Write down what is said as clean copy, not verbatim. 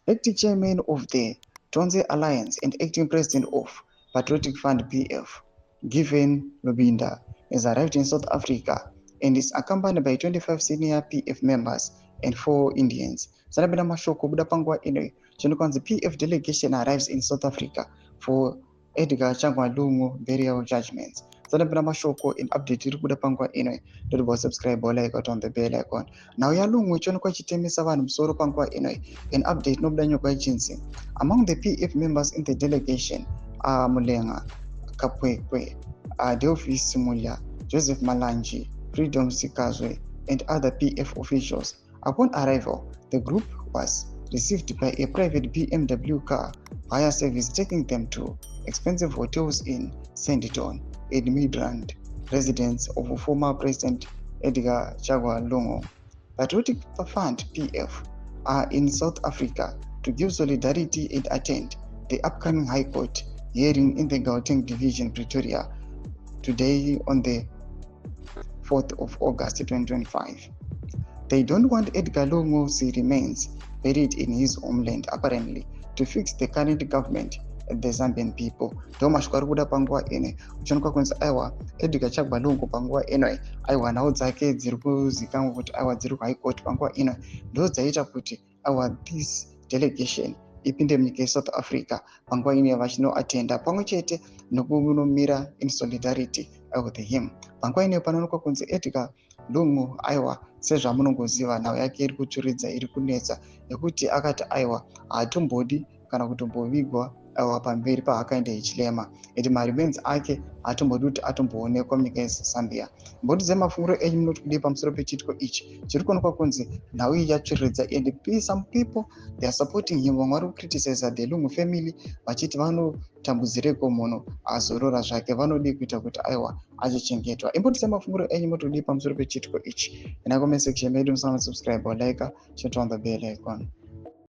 acting chairman of the Tonze Alliance and acting president of Patriotic Fund PF, Given Lubinda, has arrived in South Africa and is accompanied by 25 senior PF members and 4 Indians. Sanabina mashoko buda pangwa ino chinokanzi PF delegation arrives in South Africa for Edgar Chagwa Lungu burial judgments. Sanabina mashoko in update iri buda pangwa ino don't subscribe or like on the bell icon. Now ya lungu chonokwa chitemesa vanhu musoro pangwa ino an update nobuda nyokwa ichinzi. Among the PF members in the delegation are Mulenga Kapwekwe, Delphis Mulya, Joseph Malanji, Freedom Sikazwe, and other PF officials. Upon arrival, the group was received by a private BMW car via service taking them to expensive hotels in Sandton, a Midrand, residence of former President Edgar Chagwa Lungu. Patriotic Fund PF are in South Africa to give solidarity and attend the upcoming High Court hearing in the Gauteng Division, Pretoria, today on the 4th of August 2025. They don't want Edgar Lungu's remains buried in his homeland, apparently, to fix the current government and the Zambian people. Doma shukwarukuda pangwa ene, uchonuka kunza aiwa, Edgar Chagwa Lungu pangwa ene, aiwa nao dzake dziriku zikangu kuti aiwa dziriku High Court pangwa ene, ndo dzaita kuti aiwa this delegation ipinde munyika yeSouth Africa panguva ino vachinoatenda pamwe chete nokunomira in solidarity with him. Panguva ino panoonekwa kunzi Edgar Lungu aiwa sezvamunongoziva nhau yake iri kuchuridza iri kunetsa nekuti akati aiwa haatombodi kana kutombovigwa aiwa pamberi paakaenda ichilema eti maremains ake haatombodi kuti atomboonekwa munyika yeZambia. Mbodi dzemafunguro enyu munoti kudii pamusoro pechitiko ichi? Chiri kuonekwa kunzi nhau iyi yachuridza and some people they are supporting him. Vamwe vari kucriticize the Lungu family vachiti vanotambudzireko munhu azorora zvake, vanodi kuita kuti aiwa achichengetwa. Imbodi dzemafunguro enyu munoti kudii pamusoro pechitiko ichi? In our comment section, make sure to subscribe or like, share on the bell icon.